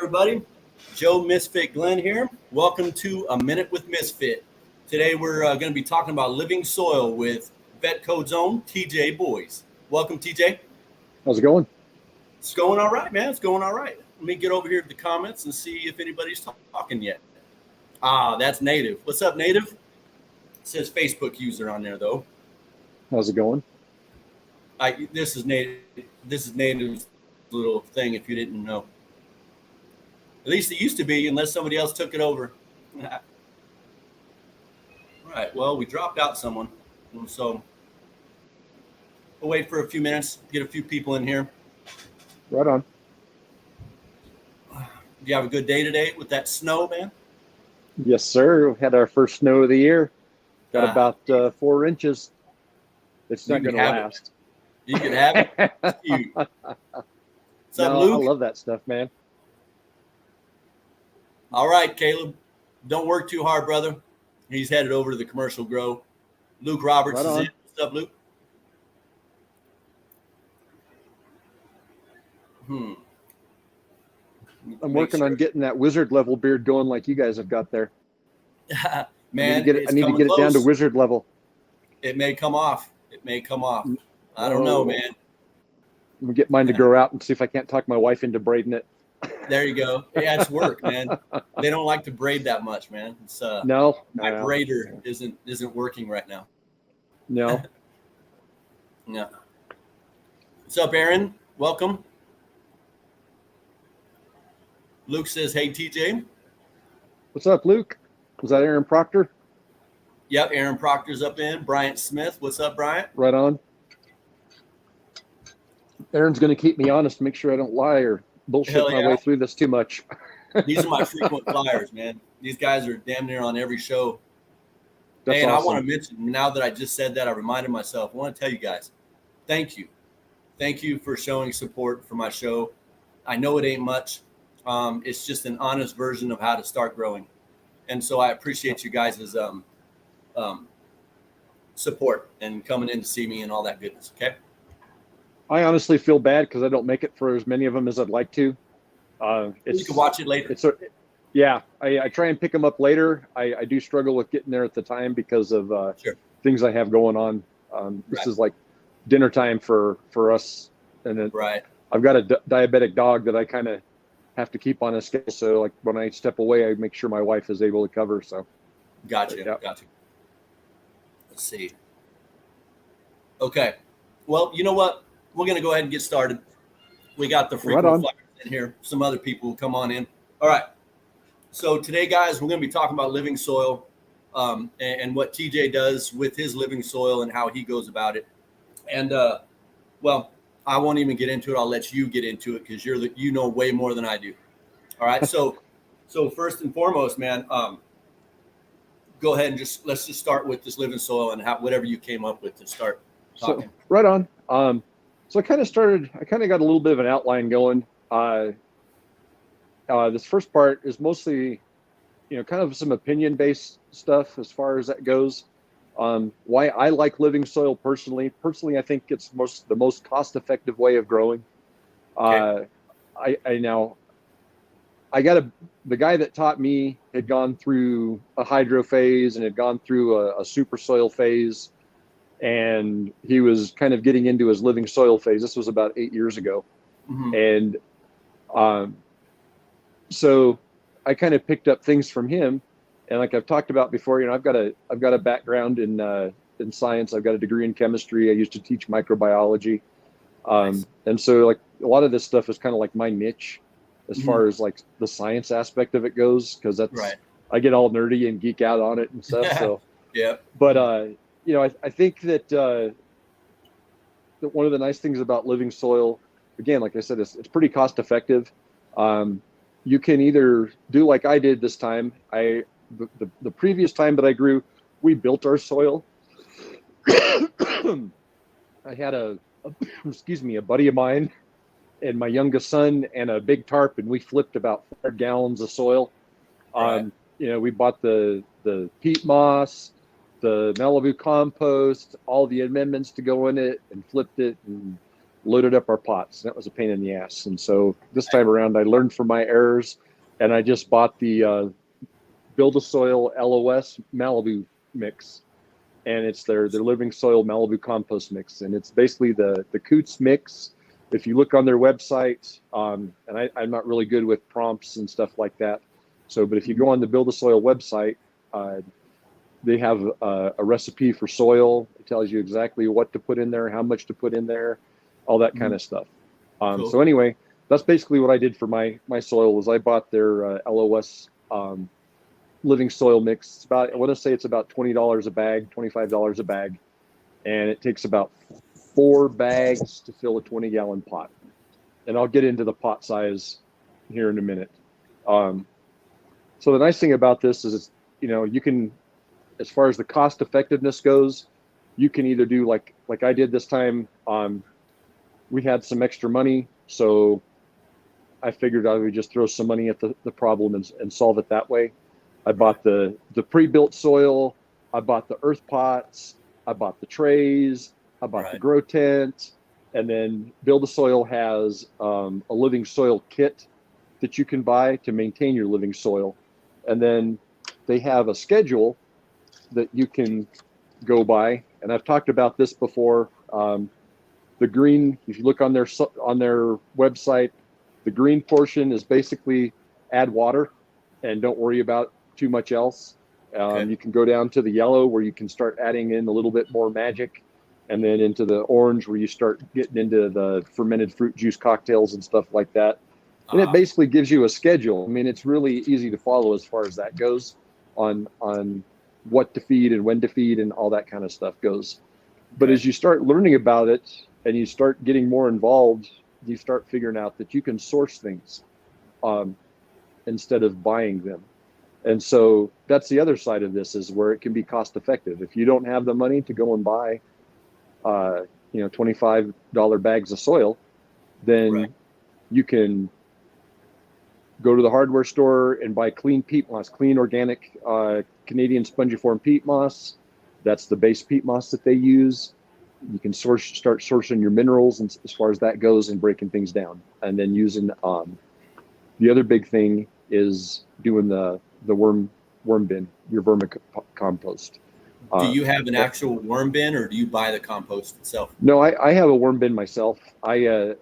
everybody. Joe Misfit Glenn here. Welcome to A Minute with Misfit. Today we're going to be talking about living soil with Vetcodes own TJ Boies. Welcome, TJ. How's it going? It's going all right, man. It's going all right. Let me get over here to the comments and see if anybody's talking yet. That's Native. What's up, Native? It says Facebook user on there, though. How's it going? This is Native. This is Native's little thing, if you didn't know. At least it used to be, unless somebody else took it over. All right, well, we dropped out someone. So we'll wait for a few minutes, get a few people in here. Right on. Do you have a good day today with that snow, man? Yes, sir. We had our first snow of the year. Got about 4 inches. It's not going to last. You can have it. It's cute. What's up, Luke? I love that stuff, man. All right, Caleb. Don't work too hard, brother. He's headed over to the commercial grow. Luke Roberts is in. What's up, Luke? I'm working on getting that wizard level beard going like you guys have got there. Man, I need to get it down to wizard level. It may come off. I don't know, man. I'm going to get mine to grow out and see if I can't talk my wife into braiding it. There you go. Yeah, it's work, man. They don't like to braid that much, man. It's no. My braider isn't working right now. No. No. What's up, Aaron? Welcome. Luke says, "Hey, TJ." What's up, Luke? Was that Aaron Proctor? Yep, Aaron Proctor's up in. Bryant Smith. What's up, Bryant? Right on. Aaron's going to keep me honest, make sure I don't lie or bullshit my way through this too much. These are my frequent flyers, man. These guys are damn near on every show. That's and awesome. I want to mention, now that I just said that, I reminded myself, I want to tell you guys, thank you. Thank you for showing support for my show. I know it ain't much. It's just an honest version of how to start growing. And so I appreciate you guys' support and coming in to see me and all that goodness, okay? I honestly feel bad because I don't make it for as many of them as I'd like to. You can watch it later. I try and pick them up later. I do struggle with getting there at the time because of things I have going on. This is like dinner time for us. And I've got a diabetic dog that I kind of have to keep on a scale. So like when I step away, I make sure my wife is able to cover. So Gotcha. Let's see. Okay. Well, you know what? We're going to go ahead and get started. We got the frequent flyers in here. Some other people will come on in. All right. So today, guys, we're going to be talking about living soil and what TJ does with his living soil and how he goes about it. And, well, I won't even get into it. I'll let you get into it because you know way more than I do. All right. So first and foremost, man, go ahead and let's just start with this living soil and whatever you came up with to start talking. So, right on. So I kind of got a little bit of an outline going. This first part is mostly, kind of some opinion-based stuff as far as that goes. Why I like living soil personally. Personally, I think it's the most cost-effective way of growing. Okay. The guy that taught me had gone through a hydro phase and had gone through a super soil phase. And he was kind of getting into his living soil phase. This was about 8 years ago. Mm-hmm. And so I kind of picked up things from him. And like I've talked about before, I've got a background in science. I've got a degree in chemistry. I used to teach microbiology. Nice. And so like a lot of this stuff is kind of like my niche as far as like the science aspect of it goes, because that's I get all nerdy and geek out on it and stuff. So yeah. But I think that one of the nice things about living soil, again, like I said, it's pretty cost effective. You can either do like I did this time. The previous time that I grew, we built our soil. I had a buddy of mine and my youngest son and a big tarp, and we flipped about 4 gallons of soil. We bought the peat moss, the Malibu compost, all the amendments to go in it, and flipped it, and loaded up our pots. That was a pain in the ass. And so this time around, I learned from my errors, and I just bought the Build a Soil LOS Malibu mix, and it's their Living Soil Malibu compost mix, and it's basically the Coots mix. If you look on their website, and I'm not really good with prompts and stuff like that, but if you go on the Build a Soil website, they have a recipe for soil. It tells you exactly what to put in there, how much to put in there, all that kind of stuff. Cool. So anyway, that's basically what I did for my soil. Was I bought their LOS Living Soil mix. It's about, I want to say it's about $20 a bag, $25 a bag, and it takes about 4 bags to fill a 20-gallon pot. And I'll get into the pot size here in a minute. So the nice thing about this is, it's, you can, as far as the cost effectiveness goes, you can either do like I did this time. We had some extra money, so I figured I would just throw some money at the problem and solve it that way. I bought the pre-built soil. I bought the earth pots. I bought the trays. I bought the grow tent. And then Build a Soil has a living soil kit that you can buy to maintain your living soil. And then they have a schedule that you can go by. And I've talked about this before. The green, if you look on their website, the green portion is basically add water and don't worry about too much else. You can go down to the yellow where you can start adding in a little bit more magic, and then into the orange where you start getting into the fermented fruit juice cocktails and stuff like that. And it basically gives you a schedule. I mean, it's really easy to follow as far as that goes on what to feed and when to feed and all that kind of stuff goes. But as you start learning about it and you start getting more involved, you start figuring out that you can source things instead of buying them. And so that's the other side of this, is where it can be cost effective. If you don't have the money to go and buy, $25 bags of soil, then you can go to the hardware store and buy clean peat moss, clean organic Canadian spongiform peat moss. That's the base peat moss that they use. You can start sourcing your minerals and as far as that goes, and breaking things down, and then using the other big thing is doing the worm bin, your vermicompost. Do you have an actual worm bin, or do you buy the compost itself? No, I have a worm bin myself. I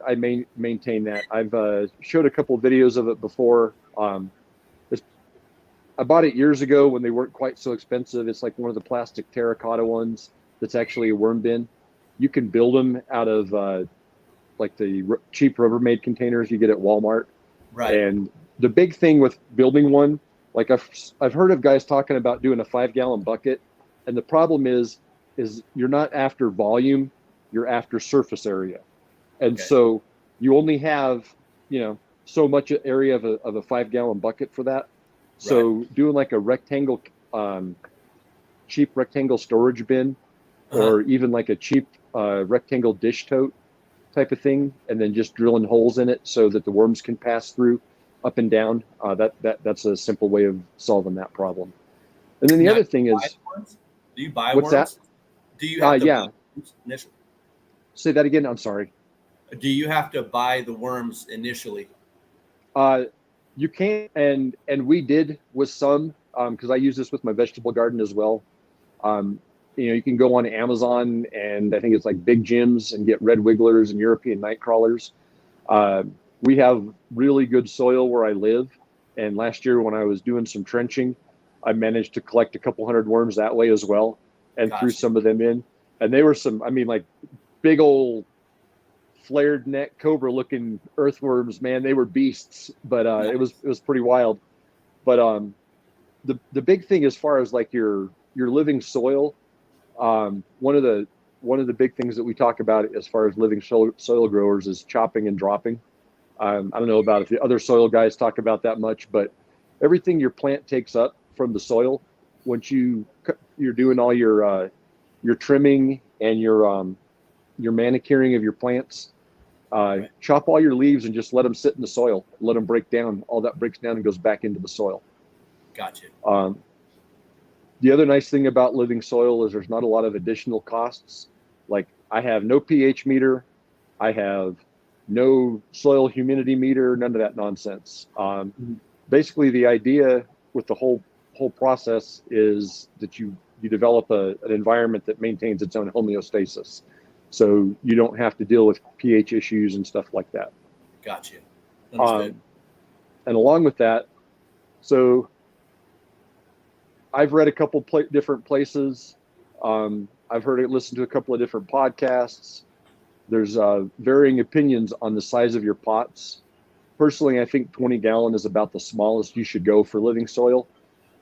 maintain that. I've showed a couple of videos of it before. I bought it years ago when they weren't quite so expensive. It's like one of the plastic terracotta ones that's actually a worm bin. You can build them out of like the cheap Rubbermaid containers you get at Walmart. Right. And the big thing with building one, like I've heard of guys talking about doing a 5-gallon bucket, and the problem is you're not after volume, you're after surface area, and so you only have so much area of a 5-gallon bucket for that. So doing like a rectangle, cheap rectangle storage bin, or even like a cheap rectangle dish tote type of thing, and then just drilling holes in it so that the worms can pass through up and down. That's a simple way of solving that problem. And then the other thing is, do you buy what's worms? that? Do you have to buy worms initially? Say that again. I'm sorry. Do you have to buy the worms initially? You can, and we did with some, because I use this with my vegetable garden as well. You can go on Amazon, and I think it's like Big Jims, and get red wigglers and European night crawlers. We have really good soil where I live, and last year when I was doing some trenching, I managed to collect a couple hundred worms that way as well, and threw some of them in. And they were like big old flared neck cobra looking earthworms, man. They were beasts, but it was pretty wild. But the big thing as far as like your living soil, one of the big things that we talk about as far as living soil growers is chopping and dropping. I don't know about if the other soil guys talk about that much, but everything your plant takes up from the soil, once you're doing all your trimming and your manicuring of your plants, chop all your leaves and just let them sit in the soil. Let them break down. All that breaks down and goes back into the soil. Gotcha. The other nice thing about living soil is there's not a lot of additional costs. Like I have no pH meter. I have no soil humidity meter, none of that nonsense. Basically, the idea with the whole process is that you develop an environment that maintains its own homeostasis, so you don't have to deal with pH issues and stuff like that. Gotcha. Understood. And along with that, so I've read a couple different places. I've listened to a couple of different podcasts. There's varying opinions on the size of your pots. Personally, I think 20-gallon is about the smallest you should go for living soil,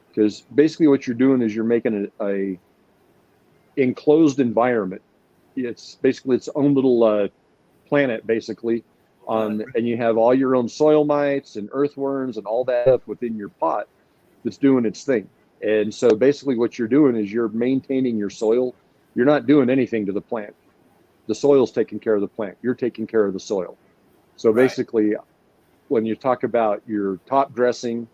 because basically what you're doing is you're making a enclosed environment. It's basically its own little planet, basically, and you have all your own soil mites and earthworms and all that stuff within your pot that's doing its thing. And so basically what you're doing is you're maintaining your soil. You're not doing anything to the plant. The soil's taking care of the plant. You're taking care of the soil. So basically, when you talk about your top dressing,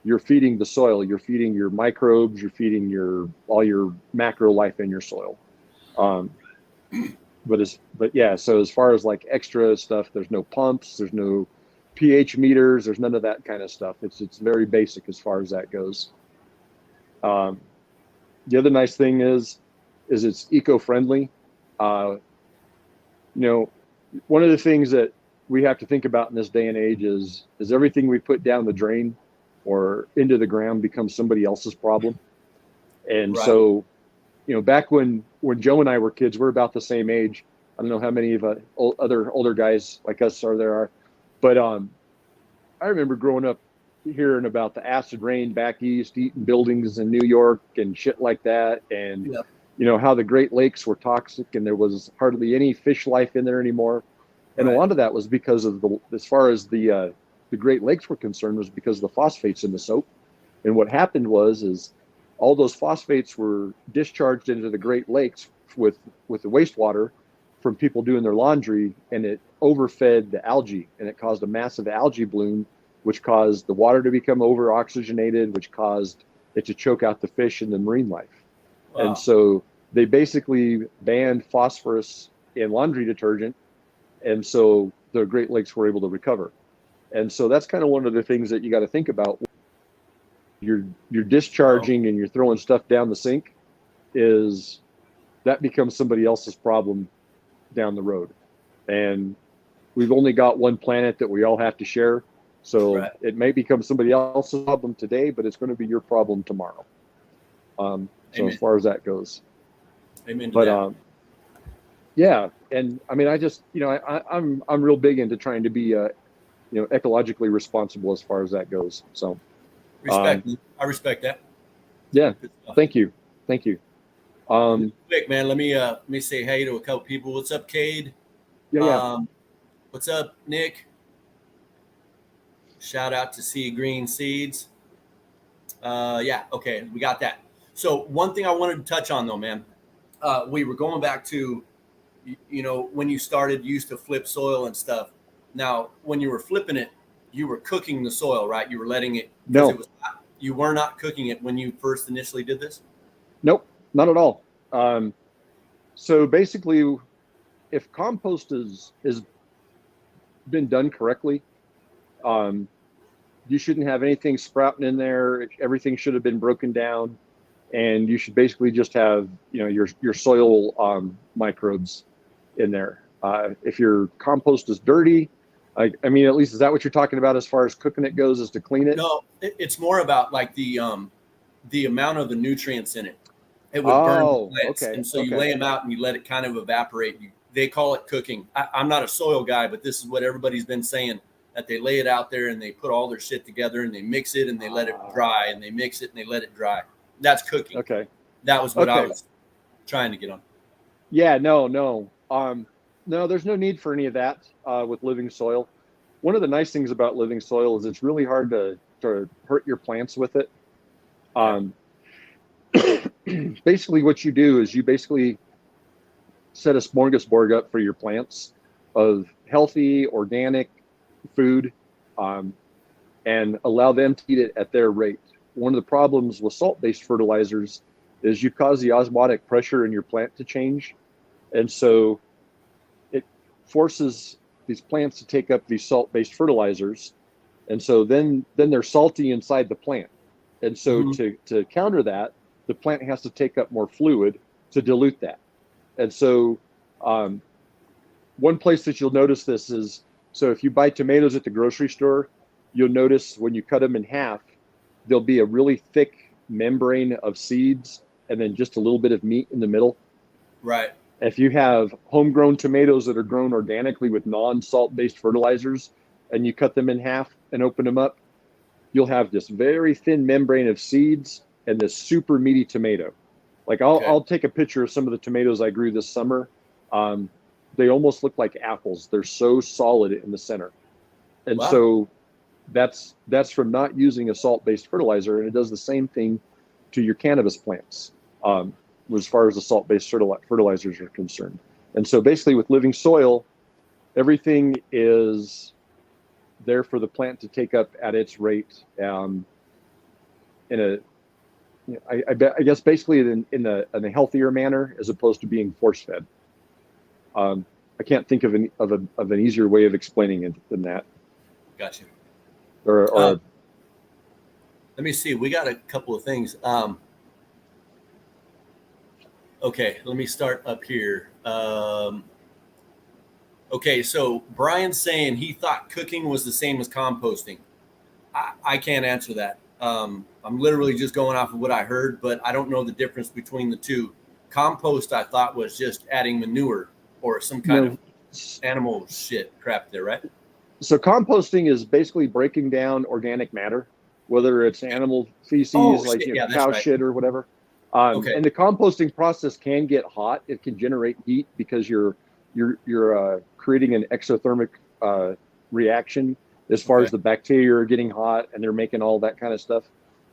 you're feeding the soil, you're feeding your microbes, you're feeding all your macro life in your soil. So as far as like extra stuff, there's no pumps, there's no pH meters, there's none of that kind of stuff. It's very basic as far as that goes. The other nice thing is it's eco-friendly. One of the things that we have to think about in this day and age is everything we put down the drain or into the ground becomes somebody else's problem. And so, back when Joe and I were kids, we're about the same age. I don't know how many of other older guys like us there are, but I remember growing up hearing about the acid rain back east, eating buildings in New York and shit like that, and how the Great Lakes were toxic and there was hardly any fish life in there anymore. And a lot of that was because of as far as the Great Lakes were concerned, was because of the phosphates in the soap. And what happened was all those phosphates were discharged into the Great Lakes with the wastewater from people doing their laundry, and it overfed the algae, and it caused a massive algae bloom, which caused the water to become over oxygenated, which caused it to choke out the fish and the marine life. Wow. And so they basically banned phosphorus in laundry detergent, and so the Great Lakes were able to recover. And so that's kind of one of the things that you got to think about. You're discharging and you're throwing stuff down the sink, is that becomes somebody else's problem down the road. And we've only got one planet that we all have to share. So it may become somebody else's problem today, but it's going to be your problem tomorrow. So as far as that goes. Amen. But and I mean, I just, I'm real big into trying to be ecologically responsible as far as that goes. So I respect that. Yeah. Thank you. Quick, man, let me say hey to a couple people. What's up, Cade? Yeah. What's up, Nick? Shout out to Sea Green Seeds. Okay, we got that. So one thing I wanted to touch on though, man, we were going back to, when you started, you used to flip soil and stuff. Now, when you were flipping it, you were cooking the soil, right? You were letting it. No. You were not cooking it when you first initially did this? Nope, not at all. So basically, if compost is been done correctly, you shouldn't have anything sprouting in there. Everything should have been broken down, and you should basically just have your soil microbes in there. If your compost is dirty, I mean, at least is that what you're talking about as far as cooking it goes, is to clean it? No, it's more about like the amount of the nutrients in it. It would burn the plants, and so you lay them out and you let it kind of evaporate. They call it cooking. I'm not a soil guy, but this is what everybody's been saying, that they lay it out there and they put all their shit together and they mix it and they let it dry, and they mix it and they let it dry. That's cooking. Okay. That was what I was trying to get on. Yeah, no, there's no need for any of that with living soil. One of the nice things about living soil is it's really hard to hurt your plants with it. Basically what you do is you basically set a smorgasbord up for your plants of healthy, organic food, and allow them to eat it at their rate. One of the problems with salt-based fertilizers is you cause the osmotic pressure in your plant to change. And so forces these plants to take up these salt-based fertilizers, and so then they're salty inside the plant. And so to counter that, the plant has to take up more fluid to dilute that. And so one place that you'll notice this is, so if you buy tomatoes at the grocery store, you'll notice when you cut them in half, there'll be a really thick membrane of seeds and then just a little bit of meat in the middle. Right. If you have homegrown tomatoes that are grown organically with non-salt-based fertilizers and you cut them in half and open them up, you'll have this very thin membrane of seeds and this super meaty tomato. Like I'll take a picture of some of the tomatoes I grew this summer. They almost look like apples. They're so solid in the center. And so that's from not using a salt-based fertilizer, and it does the same thing to your cannabis plants as far as the salt-based fertilizers are concerned. And so basically with living soil, everything is there for the plant to take up at its rate in a, I guess basically in a healthier manner as opposed to being force-fed. I can't think of an easier way of explaining it than that. Gotcha. Or let me see. We got a couple of things. Okay, let me start up here. Okay, so Brian's saying he thought cooking was the same as composting. I can't answer that. I'm literally just going off of what I heard, but I don't know the difference between the two. Compost, I thought, was just adding manure or some kind of animal shit crap there, right? So composting is basically breaking down organic matter, whether it's animal feces, cow shit or whatever. And the composting process can get hot. It can generate heat because you're creating an exothermic reaction as far as the bacteria are getting hot and they're making all that kind of stuff.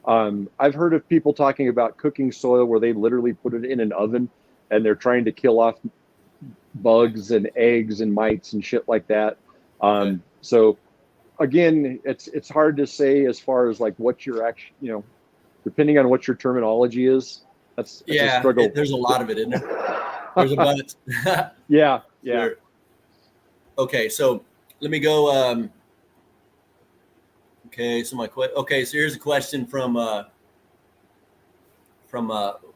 I've heard of people talking about cooking soil where they literally put it in an oven and they're trying to kill off bugs and eggs and mites and shit like that. So again, it's hard to say as far as like what you're actually, depending on what your terminology is. That's a struggle. There's a lot of it, isn't there? There's a bunch. Yeah. Sure. Okay, so let me go. Okay, so so here's a question from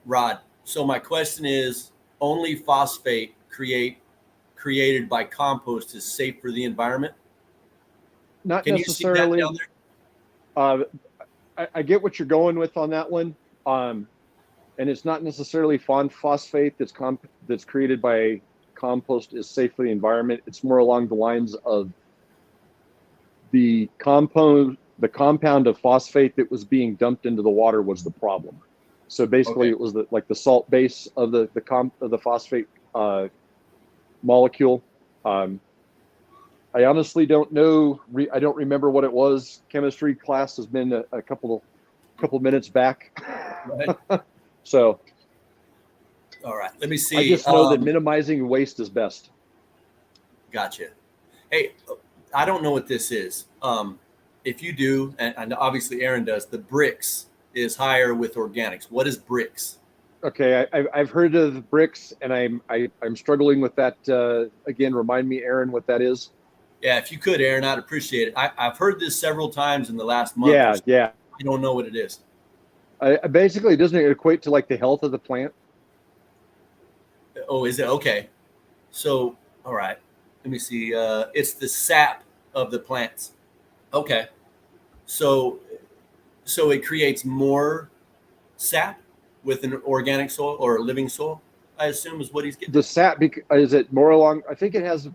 Rod. So my question is: only phosphate created by compost is safe for the environment? Not necessarily. You see that down there? I get what you're going with on that one. And it's not necessarily phosphate that's created by compost is safe for the environment. It's more along the lines of the compound of phosphate that was being dumped into the water was the problem. So basically, it was the salt base of the phosphate molecule. I honestly don't know. I don't remember what it was. Chemistry class has been a couple minutes back. Right. So, all right, let me see. I just know that minimizing waste is best. Gotcha. Hey, I don't know what this is. If you do, and obviously Aaron does, the bricks is higher with organics. What is bricks? Okay, I've heard of bricks, and I'm struggling with that. Again, remind me, Aaron, what that is. Yeah, if you could, Aaron, I'd appreciate it. I've heard this several times in the last month. Yeah. I don't know what it is. Basically, doesn't it equate to like the health of the plant? Oh, is it? Okay. So, all right. Let me see. It's the sap of the plants. Okay. So it creates more sap with an organic soil or a living soil, I assume is what he's getting. The sap, is it more along? I think it has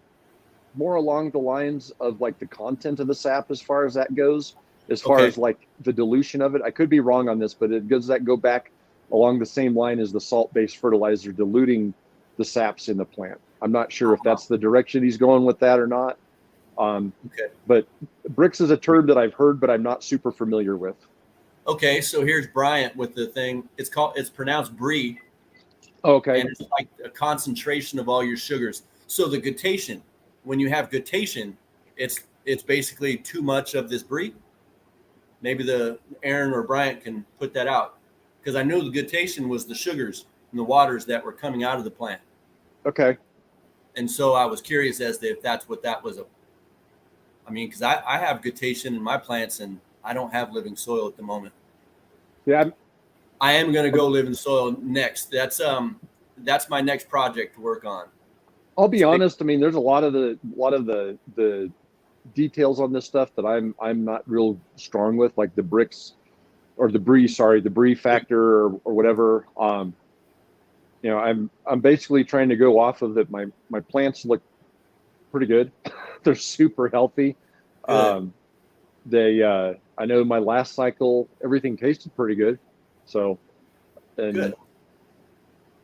more along the lines of like the content of the sap as far as that goes. As far as like the dilution of it, I could be wrong on this, but does that go back along the same line as the salt-based fertilizer diluting the saps in the plant? I'm not sure if that's the direction he's going with that or not. But bricks is a term that I've heard, but I'm not super familiar with. Okay, so here's Bryant with the thing. It's pronounced brie. Okay. And it's like a concentration of all your sugars. So the glutation, when you have glutation, it's basically too much of this brie. Maybe Aaron or Bryant can put that out, because I knew the glutation was the sugars and the waters that were coming out of the plant. Okay. And so I was curious as to if that's what that was. I mean, because I have guttation in my plants and I don't have living soil at the moment. Yeah. I am going to go living soil next. That's my next project to work on. I'll be honest. I mean, there's a lot of the details on this stuff that I'm not real strong with, like the bricks or the brie factor or whatever. You know, I'm basically trying to go off of that. My plants look pretty good. They're super healthy. Good. I know my last cycle, everything tasted pretty good. So, and good.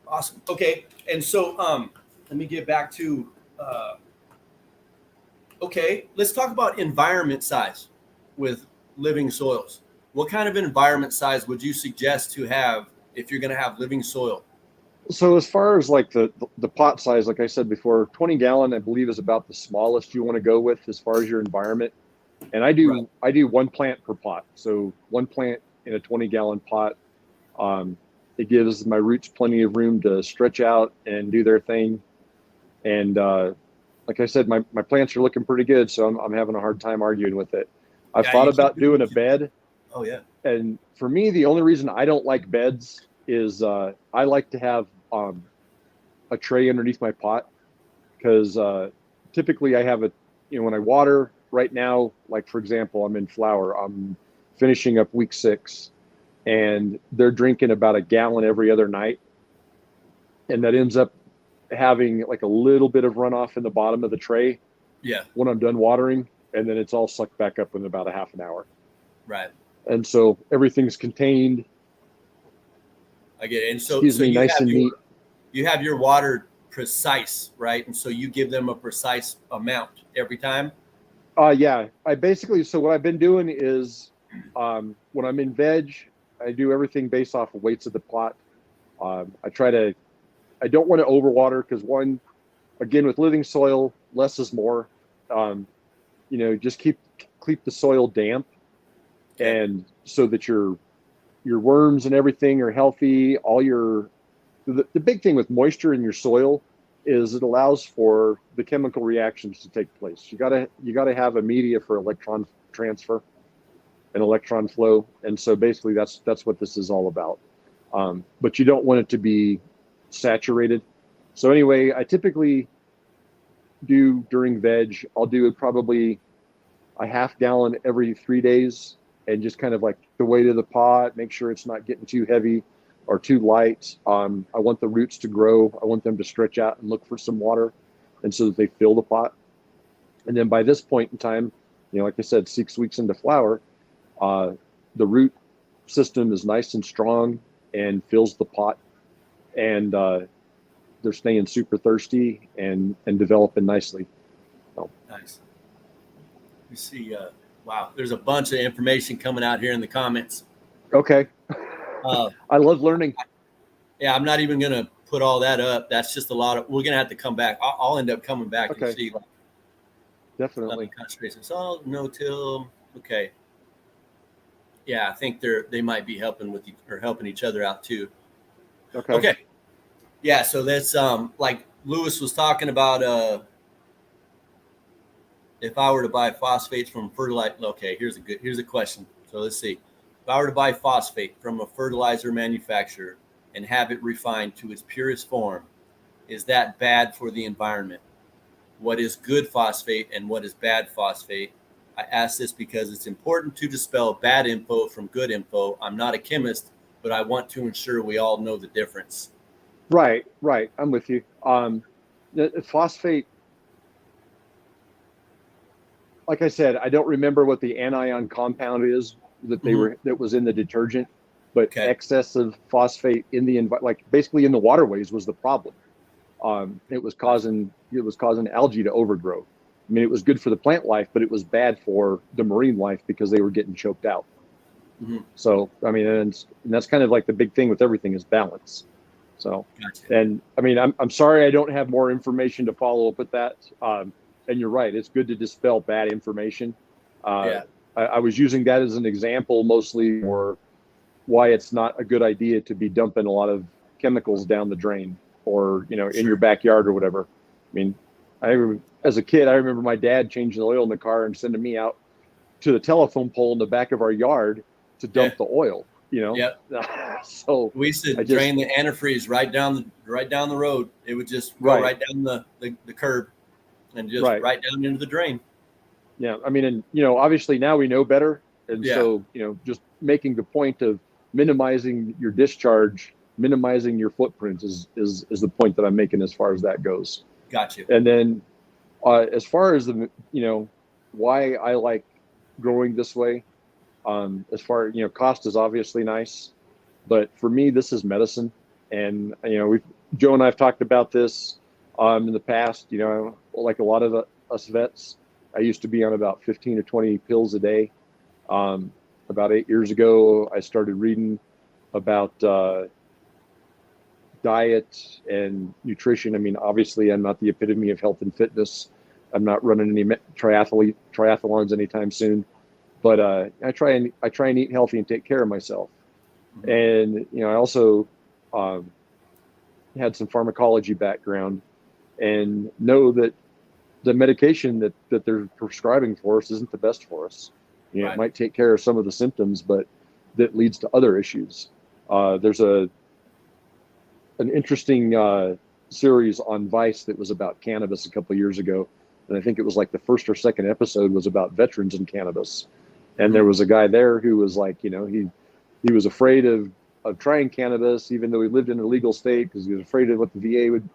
Awesome. Okay. And so, let me get back to, okay, let's talk about environment size with living soils. What kind of environment size would you suggest to have if you're going to have living soil? So as far as like the pot size, like I said before, 20 gallon, I believe, is about the smallest you want to go with as far as your environment. And I do one plant per pot. So one plant in a 20 gallon pot. It gives my roots plenty of room to stretch out and do their thing. And like I said, my plants are looking pretty good, so I'm having a hard time arguing with it. I've thought about doing a bed. Oh yeah. And for me, the only reason I don't like beds is I like to have a tray underneath my pot, because typically I have when I water right now, like for example, I'm in flower, I'm finishing up week 6, and they're drinking about a gallon every other night. And that ends up having like a little bit of runoff in the bottom of the tray. Yeah. When I'm done watering, and then it's all sucked back up in about a half an hour. Right. And so everything's contained. I get it. And so, nice and neat. You have your water precise, right? And so you give them a precise amount every time? Yeah. So what I've been doing is when I'm in veg, I do everything based off of weights of the pot. I don't want to overwater, because again, with living soil, less is more. Just keep the soil damp, and so that your worms and everything are healthy. The big thing with moisture in your soil is it allows for the chemical reactions to take place. You gotta have a media for electron transfer and electron flow, and so basically that's what this is all about. But you don't want it to be saturated. So anyway, I typically do during veg, I'll do probably a half gallon every 3 days, and just kind of like the weight of the pot, make sure it's not getting too heavy or too light. I want the roots to grow. I want them to stretch out and look for some water, and so that they fill the pot. And then by this point in time, like I said, 6 weeks into flower, the root system is nice and strong and fills the pot, and they're staying super thirsty and developing nicely. So. Nice. You see, wow, there's a bunch of information coming out here in the comments. Okay. I love learning. Yeah, I'm not even going to put all that up. That's just a lot of, we're going to have to come back. I'll end up coming back and see. Definitely. Concentration. So no-till. Okay. Yeah, I think they might be helping each other out too. Okay. Yeah, so that's like Lewis was talking about. If I were to buy phosphates from fertilizer, okay, here's a question. So let's see. If I were to buy phosphate from a fertilizer manufacturer and have it refined to its purest form, is that bad for the environment? What is good phosphate and what is bad phosphate? I ask this because it's important to dispel bad info from good info. I'm not a chemist, but I want to ensure we all know the difference. Right. I'm with you. The phosphate, like I said, I don't remember what the anion compound is that was in the detergent, but excessive phosphate in the like basically in the waterways was the problem. It was causing algae to overgrow. I mean, it was good for the plant life, but it was bad for the marine life because they were getting choked out. Mm-hmm. So, I mean, and that's kind of like the big thing with everything is balance. So, And I mean, I'm sorry I don't have more information to follow up with that. And you're right, it's good to dispel bad information. I was using that as an example mostly for why it's not a good idea to be dumping a lot of chemicals down the drain or in your backyard or whatever. mean, as a kid, I remember my dad changing the oil in the car and sending me out to the telephone pole in the back of our yard to dump the oil, Yep. So we used to drain the antifreeze right down the road. It would just go right down the curb and just right down into the drain. Yeah. I mean, and, obviously now we know better. And so, just making the point of minimizing your discharge, minimizing your footprint is the point that I'm making as far as that goes. Got you. And then as far as why I like growing this way, as far, cost is obviously nice, but for me, this is medicine. And, Joe and I have talked about this in the past, like a lot of us vets, I used to be on about 15 to 20 pills a day. About 8 years ago, I started reading about diet and nutrition. I mean, obviously, I'm not the epitome of health and fitness. I'm not running any triathlons anytime soon, but I try and eat healthy and take care of myself. Mm-hmm. And I also had some pharmacology background and know that the medication that they're prescribing for us isn't the best for us. It might take care of some of the symptoms, but that leads to other issues. There's an interesting series on Vice that was about cannabis a couple of years ago. And I think it was like the first or second episode was about veterans and cannabis. And there was a guy there who was like, he was afraid of trying cannabis, even though he lived in a legal state, because he was afraid of what the VA would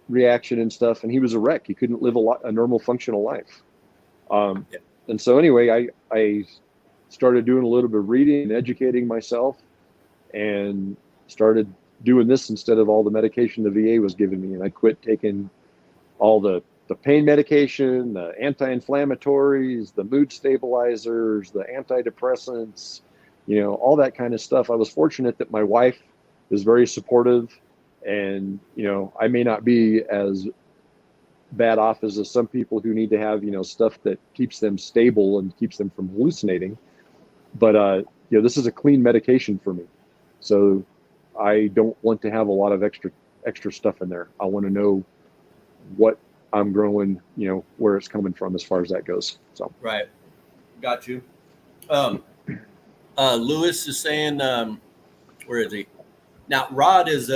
reaction and stuff. And he was a wreck. He couldn't live a normal functional life. And so anyway, I started doing a little bit of reading and educating myself and started doing this instead of all the medication the VA was giving me. And I quit taking all the pain medication, the anti-inflammatories, the mood stabilizers, the antidepressants, all that kind of stuff. I was fortunate that my wife is very supportive, and, I may not be as bad off as some people who need to have, stuff that keeps them stable and keeps them from hallucinating. But, this is a clean medication for me. So I don't want to have a lot of extra stuff in there. I want to know what I'm growing, where it's coming from as far as that goes. So. Right. Got you. Lewis is saying, where is he? Now, Rod is,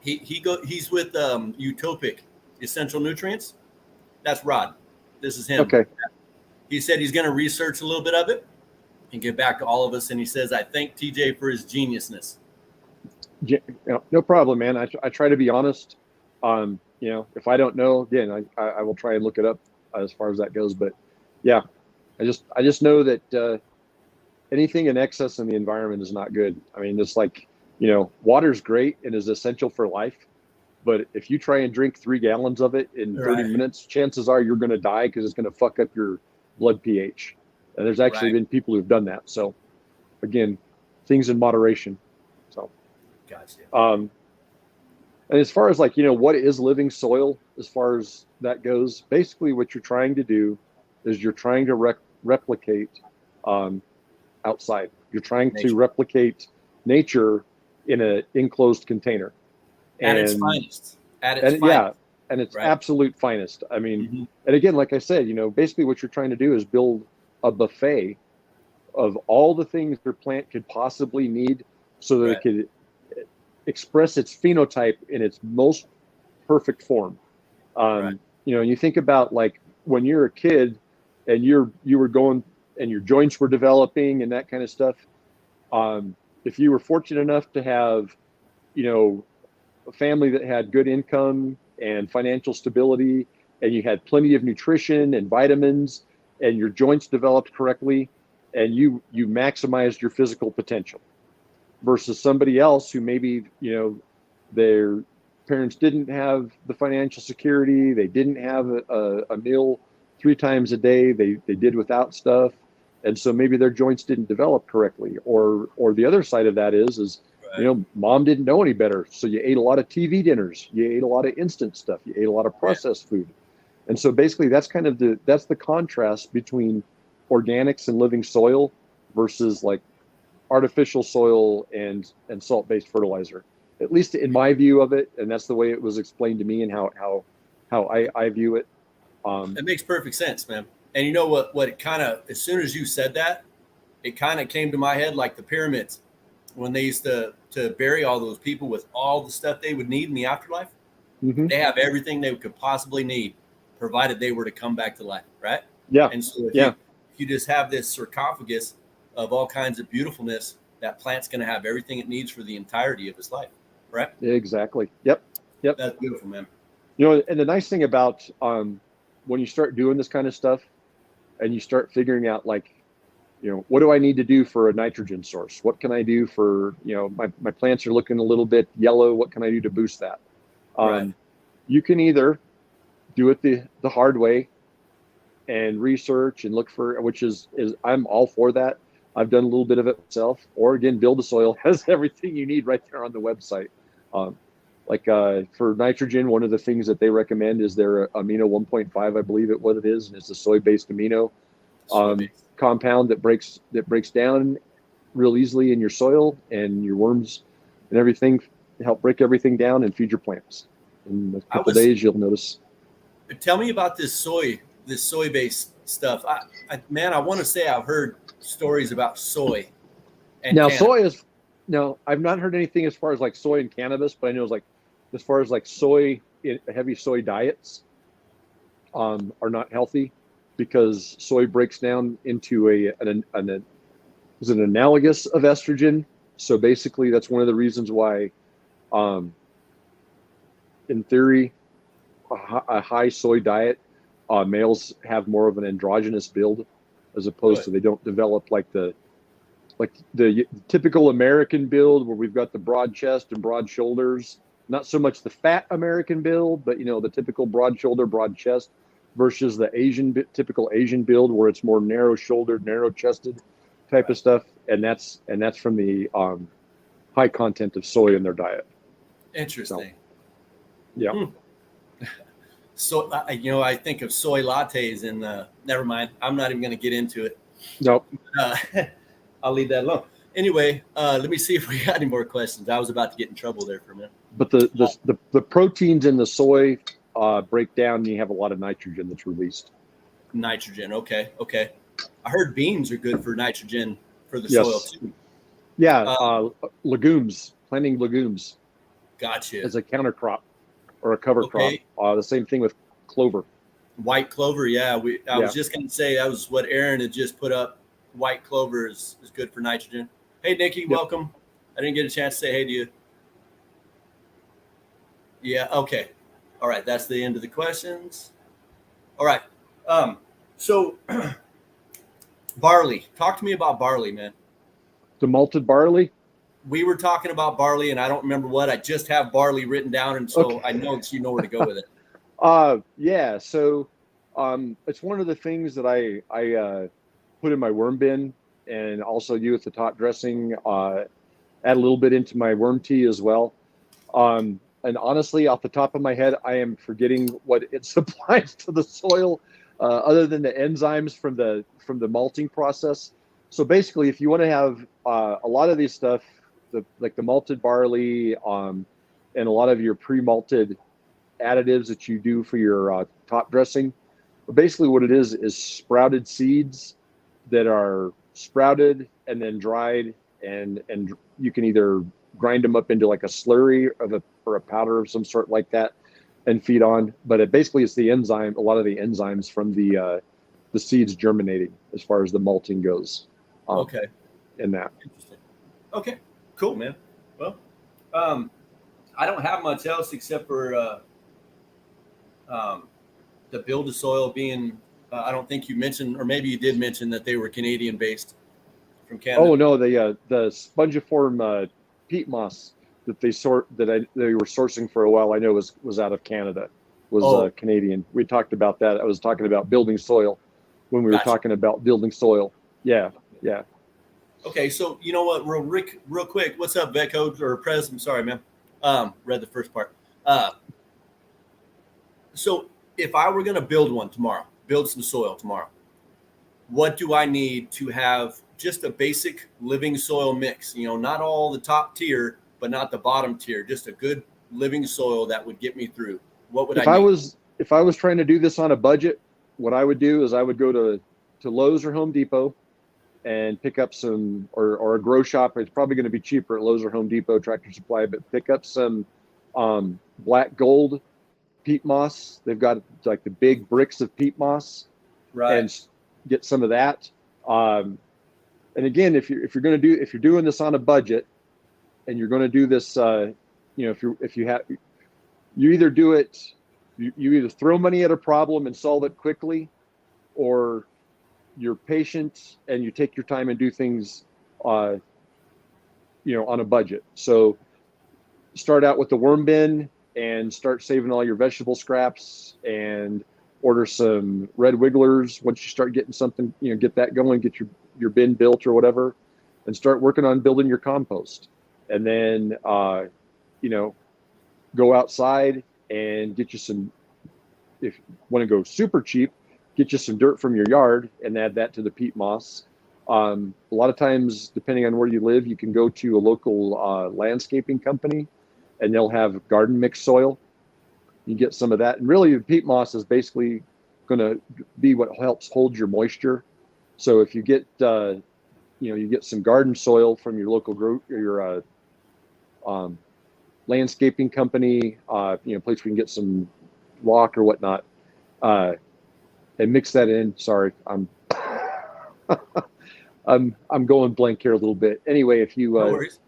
he's with Utopic Essential Nutrients. That's Rod. This is him. Okay. He said he's going to research a little bit of it and get back to all of us. And he says, I thank TJ for his geniusness. No problem, man. I try to be honest. If I don't know, again, I will try and look it up as far as that goes. But yeah, I just know that anything in excess in the environment is not good. I mean, it's like, water's great and is essential for life. But if you try and drink 3 gallons of it in 30 minutes, chances are you're going to die because it's going to fuck up your blood pH. And there's actually been people who've done that. So again, things in moderation. So, gotcha. And as far as what is living soil, as far as that goes, basically what you're trying to do is you're trying to replicate outside. You're trying to replicate nature in an enclosed container. At its finest. Yeah, and its absolute finest. I mean, and again, like I said, basically what you're trying to do is build a buffet of all the things your plant could possibly need so that it could express its phenotype in its most perfect form. And you think about like when you're a kid and you were going and your joints were developing and that kind of stuff. If you were fortunate enough to have, a family that had good income and financial stability, and you had plenty of nutrition and vitamins, and your joints developed correctly, and you maximized your physical potential, versus somebody else who maybe, their parents didn't have the financial security, they didn't have a meal 3 times a day, they did without stuff, and so maybe their joints didn't develop correctly. Or the other side of that is mom didn't know any better, so you ate a lot of TV dinners, you ate a lot of instant stuff, you ate a lot of processed food. And so basically that's kind of that's the contrast between organics and living soil versus like artificial soil and salt-based fertilizer, at least in my view of it. And that's the way it was explained to me and how how I view it. It makes perfect sense, man. And you know what it kind of, as soon as you said that, it kind of came to my head like the pyramids when they used to bury all those people with all the stuff they would need in the afterlife. Mm-hmm. They have everything they could possibly need, provided they were to come back to life, right? Yeah. And so if Yeah. you just have this sarcophagus of all kinds of beautifulness, that plant's going to have everything it needs for the entirety of its life, right? Exactly. Yep. That's beautiful, man. You know, and the nice thing about when you start doing this kind of stuff and you start figuring out, like, you know, what do I need to do for a nitrogen source? What can I do for, you know, my plants are looking a little bit yellow. What can I do to boost that? Right. You can either do it the hard way and research and look for, which is I'm all for that. I've done a little bit of it myself. Or again, Build a Soil has everything you need right there on the website. For nitrogen, one of the things that they recommend is their amino 1.5, I believe what it is, and it's a soy-based amino compound that breaks down real easily in your soil, and your worms and everything help break everything down and feed your plants. In a couple of days, you'll notice. Tell me about this soy-based stuff. I want to say I've heard stories about soy. And now, cannabis. soy is no, I've not heard anything as far as like soy and cannabis, but I know it's like as far as like soy, heavy soy diets are not healthy because soy breaks down into an analogous of estrogen. So basically, that's one of the reasons why, in theory, a high soy diet, males have more of an androgynous build, as opposed to they don't develop like the typical American build where we've got the broad chest and broad shoulders. Not so much the fat American build, but, you know, the typical broad shoulder, broad chest, versus the typical Asian build where it's more narrow shouldered, narrow chested type of stuff. And that's from the high content of soy in their diet. Interesting. So, yeah. So, I think of soy lattes and never mind. I'm not even going to get into it. Nope. I'll leave that alone. Anyway, let me see if we got any more questions. I was about to get in trouble there for a minute. But the proteins in the soy break down, and you have a lot of nitrogen that's released. Nitrogen. Okay. I heard beans are good for nitrogen for the soil too. Yeah. Legumes, planting legumes. Gotcha. As a counter crop or a cover crop. The same thing with clover. White clover. Yeah. I was just going to say that was what Aaron had just put up. White clover is good for nitrogen. Hey, Nikki, welcome. I didn't get a chance to say hey to you. Yeah, okay. All right, that's the end of the questions. All right. So barley. Talk to me about barley, man. The malted barley? We were talking about barley, and I don't remember what. I just have barley written down, and so I know that you know where to go with it. Yeah. So it's one of the things that I put in my worm bin, and also do with the top dressing, add a little bit into my worm tea as well. And honestly, off the top of my head, I am forgetting what it supplies to the soil, other than the enzymes from the malting process. So basically, if you want to have a lot of these stuff, like the malted barley, and a lot of your pre-malted additives that you do for your top dressing, but basically what it is sprouted seeds that are sprouted and then dried, and you can either grind them up into like a slurry or a powder of some sort like that and feed on. But it's the enzyme, a lot of the enzymes from the seeds germinating as far as the malting goes. In that. Interesting. Okay, cool, man. Well, I don't have much else except for the Build a Soil being, I don't think you mentioned, or maybe you did mention that they were Canadian based from Canada. Oh no, the spongiform peat moss that they were sourcing for a while, I know was out of Canada, was Canadian. We talked about that. I was talking about building soil when we were talking about building soil. Yeah. Okay, so you know what, real quick, what's up, Vetcodes or Pres? I'm sorry, man. Read the first part. So if I were going to build some soil tomorrow, what do I need to have just a basic living soil mix? You know, not all the top tier, but not the bottom tier, just a good living soil that would get me through. What would I need? if I was trying to do this on a budget, what I would do is I would go to Lowe's or Home Depot and pick up some, or a grow shop. It's probably going to be cheaper at Lowe's or Home Depot, Tractor Supply, but pick up some black gold peat moss. They've got like the big bricks of peat moss, right, and get some of that. And again, if you're doing this on a budget, and you're going to do this, you either do it, you either throw money at a problem and solve it quickly, or you're patient and you take your time and do things, on a budget. So start out with the worm bin and start saving all your vegetable scraps, and order some red wigglers. Once you start getting something, get that going, get your bin built or whatever, and start working on building your compost. And then, go outside and get you some, if you want to go super cheap, get you some dirt from your yard and add that to the peat moss. A lot of times, depending on where you live, you can go to a local landscaping company and they'll have garden mix soil. You get some of that. And really, the peat moss is basically going to be what helps hold your moisture. So if you get, you get some garden soil from your local landscaping company, place where you can get some rock or whatnot, and mix that in. Sorry, I'm going blank here a little bit. Anyway, if you no worries.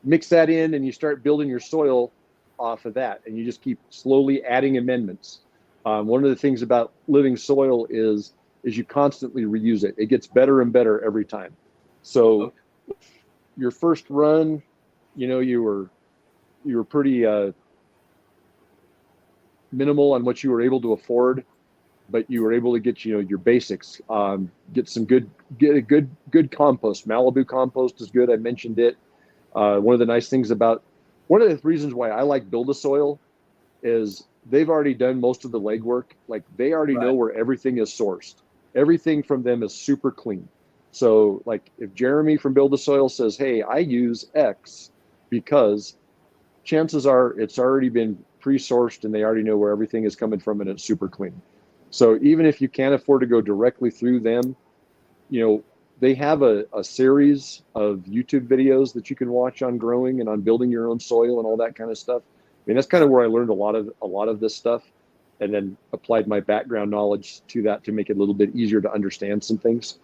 Mix that in and you start building your soil off of that, and you just keep slowly adding amendments. One of the things about living soil is you constantly reuse it. It gets better and better every time. So your first run, you were pretty minimal on what you were able to afford, but you were able to get your basics. Get a good compost. Malibu compost is good. I mentioned it. One of the reasons why I like Build-A-Soil is they've already done most of the legwork. Like, they already know where everything is sourced. Everything from them is super clean. So, like, if Jeremy from Build-A-Soil says, hey, I use X, because chances are it's already been pre-sourced and they already know where everything is coming from and it's super clean. So even if you can't afford to go directly through them, they have a series of YouTube videos that you can watch on growing and on building your own soil and all that kind of stuff. I mean, that's kind of where I learned a lot of this stuff, and then applied my background knowledge to that to make it a little bit easier to understand some things.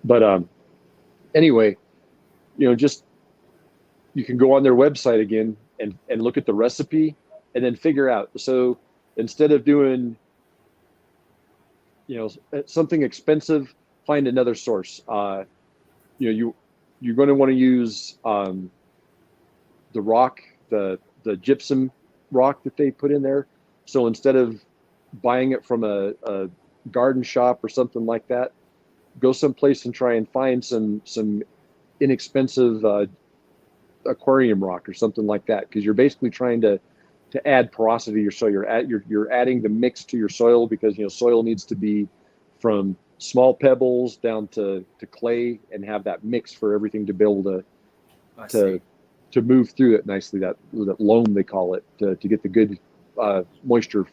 But anyway, just, you can go on their website again and look at the recipe and then figure out. So instead of doing, something expensive, find another source. You're going to want to use the rock, the gypsum rock that they put in there. So instead of buying it from a garden shop or something like that, go someplace and try and find some inexpensive aquarium rock or something like that, because you're basically trying to add porosity to your soil. You're adding the mix to your soil, because soil needs to be from small pebbles down to clay, and have that mix for everything to be able to move through it nicely. That loam, they call it, to get the good moisture.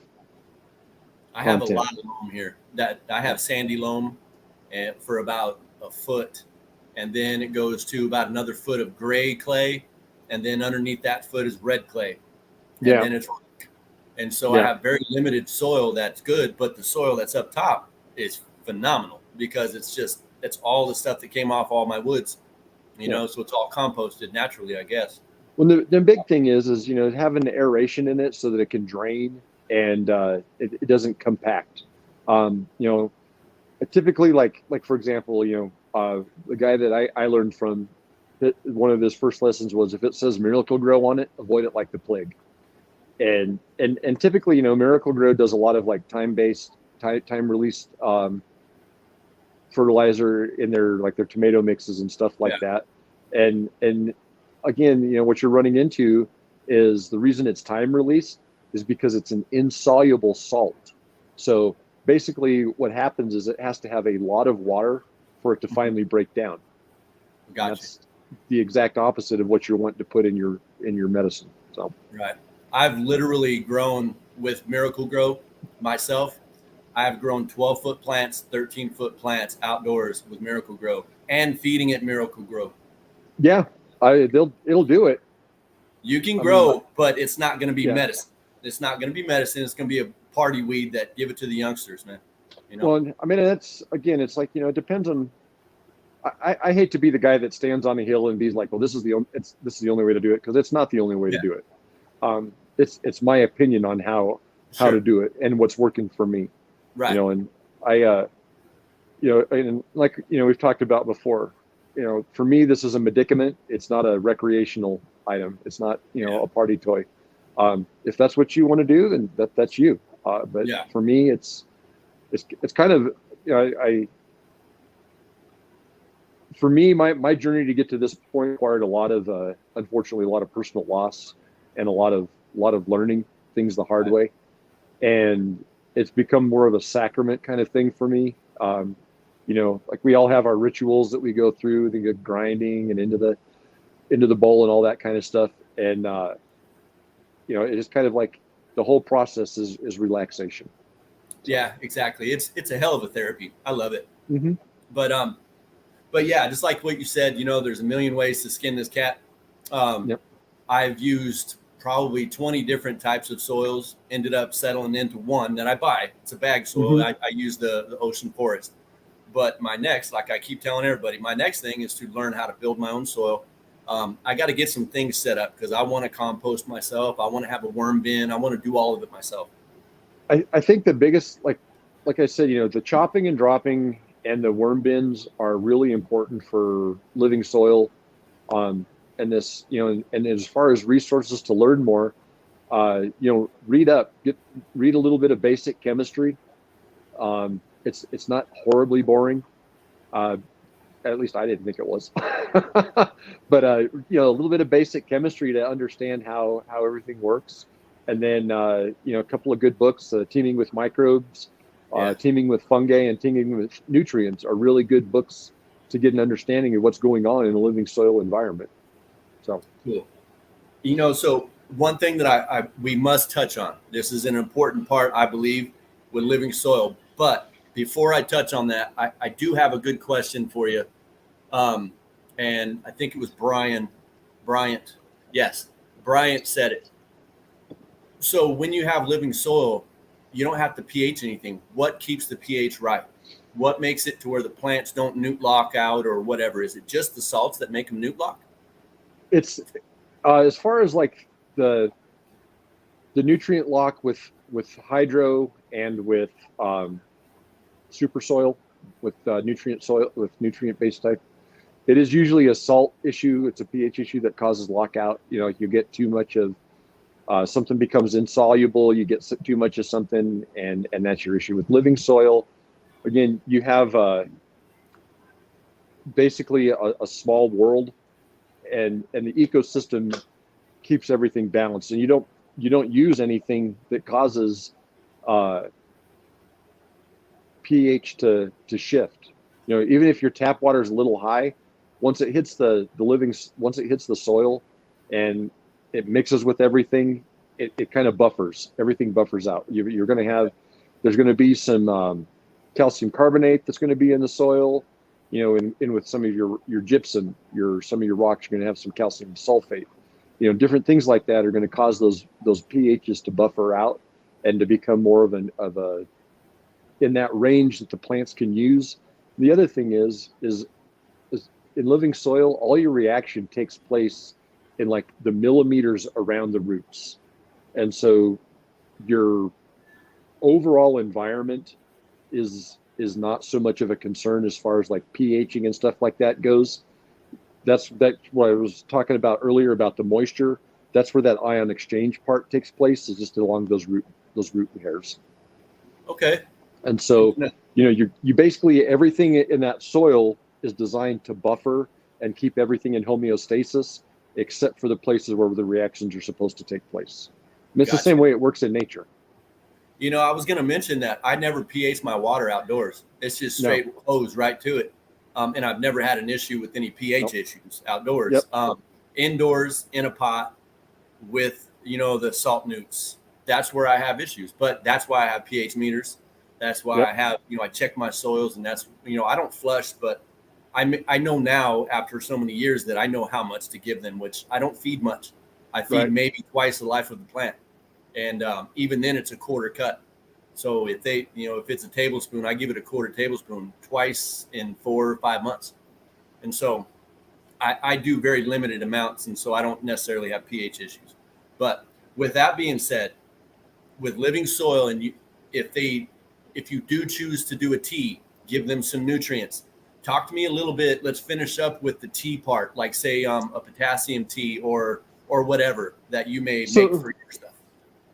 I have a lot of loam here. That I have sandy loam, and for about a foot, and then it goes to about another foot of gray clay, and then underneath that foot is red clay, and then it's rock. And so I have very limited soil that's good, but the soil that's up top is phenomenal, because it's all the stuff that came off all my woods, so it's all composted naturally, I guess. Well, the big thing is having the aeration in it so that it can drain and it doesn't compact. Typically, like for example, the guy that I learned from, one of his first lessons was, if it says Miracle Grow on it, avoid it like the plague. And typically, Miracle Grow does a lot of like time released fertilizer in their tomato mixes and stuff like that. And again, what you're running into is, the reason it's time released is because it's an insoluble salt. So basically what happens is it has to have a lot of water for it to finally break down. Gotcha. That's the exact opposite of what you're wanting to put in your medicine. So right. I've literally grown with Miracle Grow Myself, I have grown 12-foot plants, 13-foot plants outdoors with Miracle Grow and feeding it Miracle Grow. Yeah, it'll do it. You can grow, but it's not going to be medicine. It's not going to be medicine. It's going to be a party weed that give it to the youngsters, man. Well, I mean, that's, again, it's like, it depends on. I hate to be the guy that stands on a hill and be like, well, this is the only way to do it, because it's not the only way to do it. It's my opinion on how to do it and what's working for me. Right. And I, and like, we've talked about before, for me, this is a medicament. It's not a recreational item. It's not, a party toy. If that's what you want to do, then that's you. But for me, it's kind of, for me, my journey to get to this point required unfortunately, a lot of personal loss and a lot of learning things the hard way. And it's become more of a sacrament kind of thing for me. Like we all have our rituals that we go through, the good grinding and into the bowl and all that kind of stuff. And, it is kind of like the whole process is relaxation. Yeah, exactly. It's a hell of a therapy. I love it. Mm-hmm. But yeah, just like what you said, there's a million ways to skin this cat. I've used probably 20 different types of soils, ended up settling into one that I buy. It's a bag soil. Mm-hmm. I use the ocean forest. But my next, like I keep telling everybody, my next thing is to learn how to build my own soil. I got to get some things set up because I want to compost myself. I want to have a worm bin. I want to do all of it myself. I think the biggest, like I said, the chopping and dropping and the worm bins are really important for living soil. And this, and as far as resources to learn more, read up, read a little bit of basic chemistry. It's not horribly boring. At least I didn't think it was, but a little bit of basic chemistry to understand how everything works. And then, a couple of good books, Teaming with Microbes, Teaming with Fungi, and Teaming with Nutrients are really good books to get an understanding of what's going on in a living soil environment. So cool. So one thing that we must touch on, this is an important part, I believe, with living soil. But before I touch on that, I do have a good question for you. And I think it was Bryant. Yes, Bryant said it. So when you have living soil, you don't have to pH anything. What keeps the pH right? What makes it to where the plants don't newt lock out or whatever? Is it just the salts that make them newt lock? It's as far as like the nutrient lock with hydro and with super soil, with nutrient soil, with nutrient based type. It is usually a salt issue. It's a pH issue that causes lockout. You get too much of something becomes insoluble. You get too much of something, and that's your issue. With living soil, again, you have basically a small world, and the ecosystem keeps everything balanced, and you don't use anything that causes pH to shift. Even if your tap water is a little high, once it hits once it hits the soil and it mixes with everything, it kind of buffers. Everything buffers out. You're going to have, there's going to be some calcium carbonate that's going to be in the soil. In with some of your gypsum, some of your rocks, you're going to have some calcium sulfate. Different things like that are going to cause those pHs to buffer out and to become more of a in that range that the plants can use. The other thing is in living soil, all your reaction takes place in like the millimeters around the roots. And so your overall environment is not so much of a concern as far as like pHing and stuff like that goes. That's what I was talking about earlier about the moisture. That's where that ion exchange part takes place, is just along those root hairs. Okay. And so, you basically, everything in that soil is designed to buffer and keep everything in homeostasis, except for the places where the reactions are supposed to take place. And it's the same way it works in nature. I was going to mention that I never pH my water outdoors. It's just straight hose right to it. And I've never had an issue with any pH issues outdoors. Yep. Indoors in a pot with, the salt newts. that's where I have issues. But that's why I have pH meters. That's why Yep. I have, I check my soils, and that's, I don't flush, but I know now after so many years that I know how much to give them, which I don't feed much. I feed Right. maybe twice the life of the plant. And even then it's a quarter cut. So if they, if it's a tablespoon, I give it a quarter tablespoon twice in 4 or 5 months. And so I do very limited amounts. And so I don't necessarily have pH issues. But with that being said, with living soil, and if you do choose to do a tea, give them some nutrients. Talk to me a little bit. Let's finish up with the tea part, like say a potassium tea or whatever that you may make for your stuff.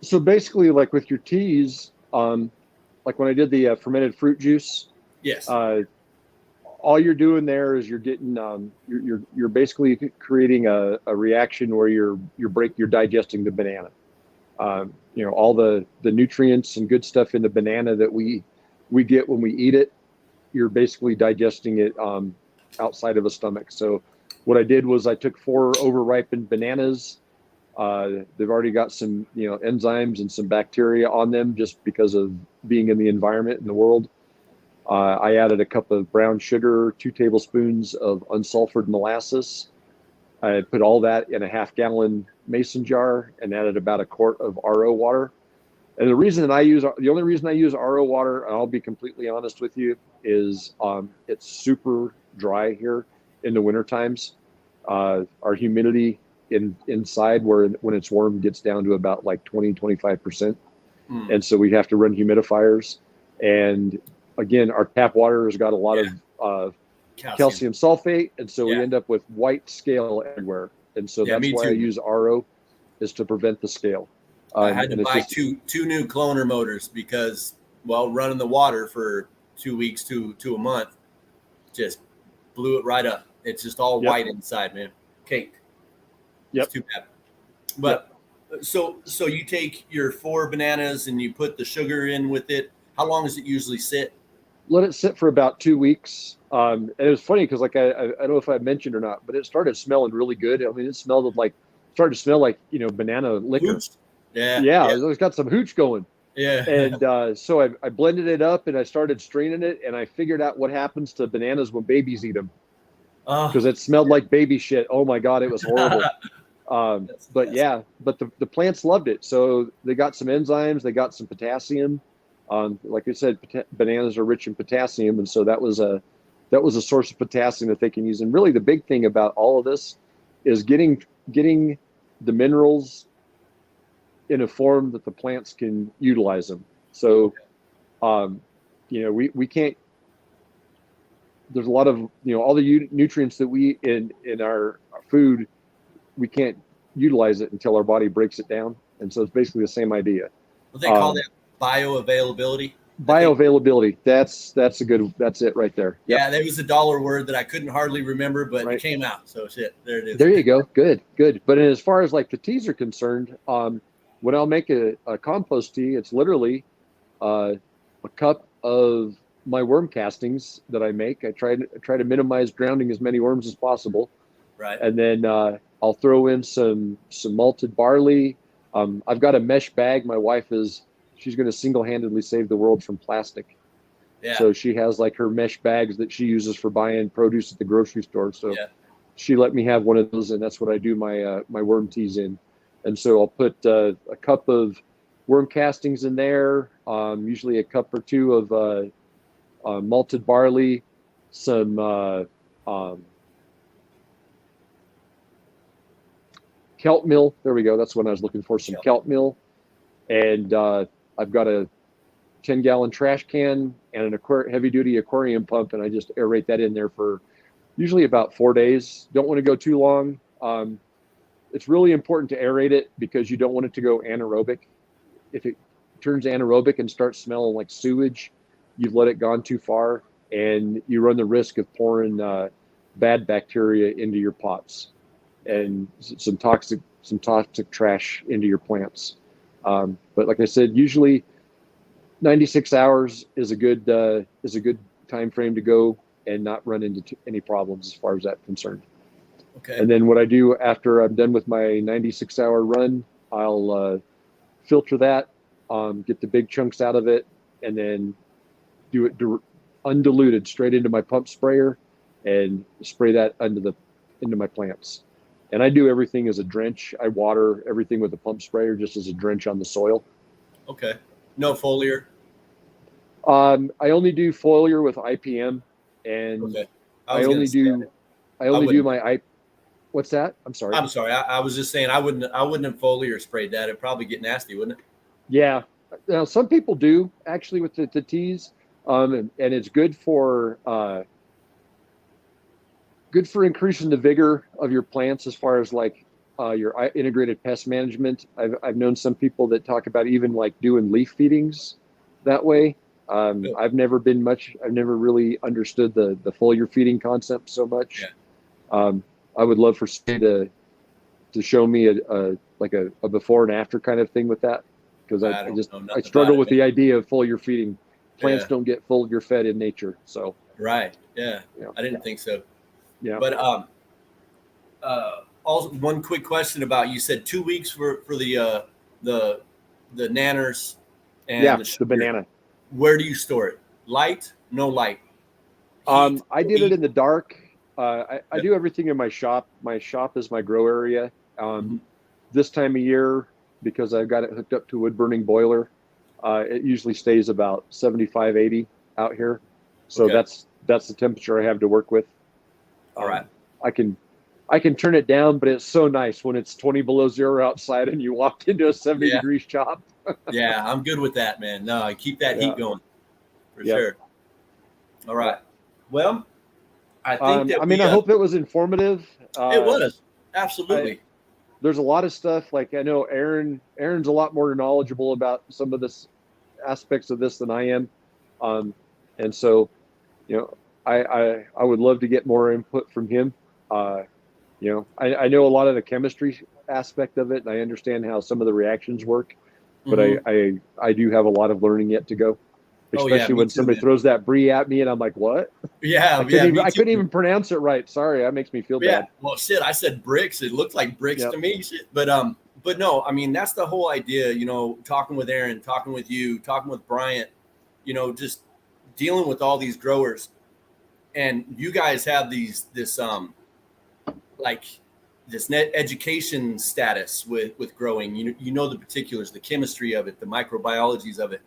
So basically, like with your teas, like when I did the fermented fruit juice, yes, all you're doing there is you're getting you're basically creating a reaction where you're digesting the banana. All the nutrients and good stuff in the banana that we get when we eat it, you're basically digesting it outside of the stomach. So what I did was I took 4 overripened bananas. They've already got some enzymes and some bacteria on them just because of being in the environment in the world. I added a cup of brown sugar, 2 tablespoons of unsulfured molasses. I put all that in a half-gallon mason jar and added about a quart of RO water. And the only reason I use RO water, and I'll be completely honest with you, is it's super dry here in the winter times. Our humidity inside when it's warm gets down to about like 20-25%. And so we have to run humidifiers. And again, our tap water has got a lot of calcium sulfate, and so we end up with white scale everywhere. And so that's why I use RO, is to prevent the scale. I had to buy two new cloner motors because, running the water for 2 weeks to a month just blew it right up. It's just all white inside, man. Caked. It's too bad. But so you take your 4 bananas and you put the sugar in with it. How long does it usually sit? Let it sit for about 2 weeks. And it was funny because, like, I don't know if I mentioned or not, but it started smelling really good. I mean, it started to smell like banana liquor. Hooch. Yeah. It's got some hooch going. Yeah. And so I blended it up and I started straining it, and I figured out what happens to bananas when babies eat them, because it smelled like baby shit. Oh my God, it was horrible. But the plants loved it. So they got some enzymes, they got some potassium. Like I said, bananas are rich in potassium, and so that was a source of potassium that they can use. And really, the big thing about all of this is getting the minerals in a form that the plants can utilize them. So, we can't. There's a lot of all the nutrients that we in our food, we can't utilize it until our body breaks it down. And so it's basically the same idea. What they call that bioavailability. Bioavailability. That's it right there. Yep. Yeah, there was a $1 word that I couldn't hardly remember, but it came out. So shit, there it is. There you go. Good. But as far as like the teas are concerned, when I'll make a compost tea, it's literally a cup of my worm castings that I make. I try to minimize drowning as many worms as possible. Right. And then I'll throw in some malted barley. I've got a mesh bag. My wife she's going to single-handedly save the world from plastic. Yeah. So she has like her mesh bags that she uses for buying produce at the grocery store. So she let me have one of those, and that's what I do my worm teas in. And so I'll put a cup of worm castings in there, usually a cup or 2 of malted barley, some kelp meal. There we go. That's what I was looking for, some kelp meal. And I've got a 10-gallon trash can and an heavy-duty aquarium pump, and I just aerate that in there for usually about 4 days. Don't want to go too long. It's really important to aerate it because you don't want it to go anaerobic. If it turns anaerobic and starts smelling like sewage, you've let it gone too far, and you run the risk of pouring bad bacteria into your pots and some toxic trash into your plants. But like I said, usually 96 hours is a good time frame to go and not run into any problems as far as that's concerned. Okay. And then what I do after I'm done with my 96-hour run, I'll filter that, get the big chunks out of it, and then do it undiluted straight into my pump sprayer and spray that into my plants. And I do everything as a drench. I water everything with a pump sprayer just as a drench on the soil. Okay. No foliar? I only do foliar with IPM, and okay. I only do my What's that? I'm sorry. I was just saying I wouldn't have foliar sprayed that. It'd probably get nasty, wouldn't it? Yeah. Now some people do actually with the teas, and it's good for increasing the vigor of your plants as far as like your integrated pest management. I've known some people that talk about even like doing leaf feedings that way. I've never really understood the foliar feeding concept so much. Yeah. I would love for Steve to show me a before and after kind of thing with that, because I struggle with the idea of foliar feeding. Plants don't get foliar fed in nature, so right. Yeah, I didn't think so. Yeah, but also one quick question about, you said 2 weeks for the nanners and the banana. Where do you store it? Light? No light? Heat, I did it in the dark. I do everything in my shop. My shop is my grow area. This time of year, because I've got it hooked up to a wood burning boiler, it usually stays about 75, 80 out here. So that's the temperature I have to work with. All right. I can turn it down, but it's so nice when it's 20 below zero outside and you walk into a 70 degrees shop. Yeah, I'm good with that, man. No, I keep that heat going for sure. All right. Well, I think I hope it was informative. It was. Absolutely. There's a lot of stuff. Like I know Aaron's a lot more knowledgeable about some of this aspects of this than I am. And so, I would love to get more input from him. I know a lot of the chemistry aspect of it, and I understand how some of the reactions work, but I do have a lot of learning yet to go. Especially when somebody throws that brie at me and I'm like, what? Yeah, I couldn't even pronounce it right. Sorry, that makes me feel bad. Well, shit, I said bricks. It looked like bricks to me. Shit. But no, I mean, that's the whole idea, talking with Aaron, talking with you, talking with Bryant, just dealing with all these growers. And you guys have this net education status with growing. You know the particulars, the chemistry of it, the microbiologies of it.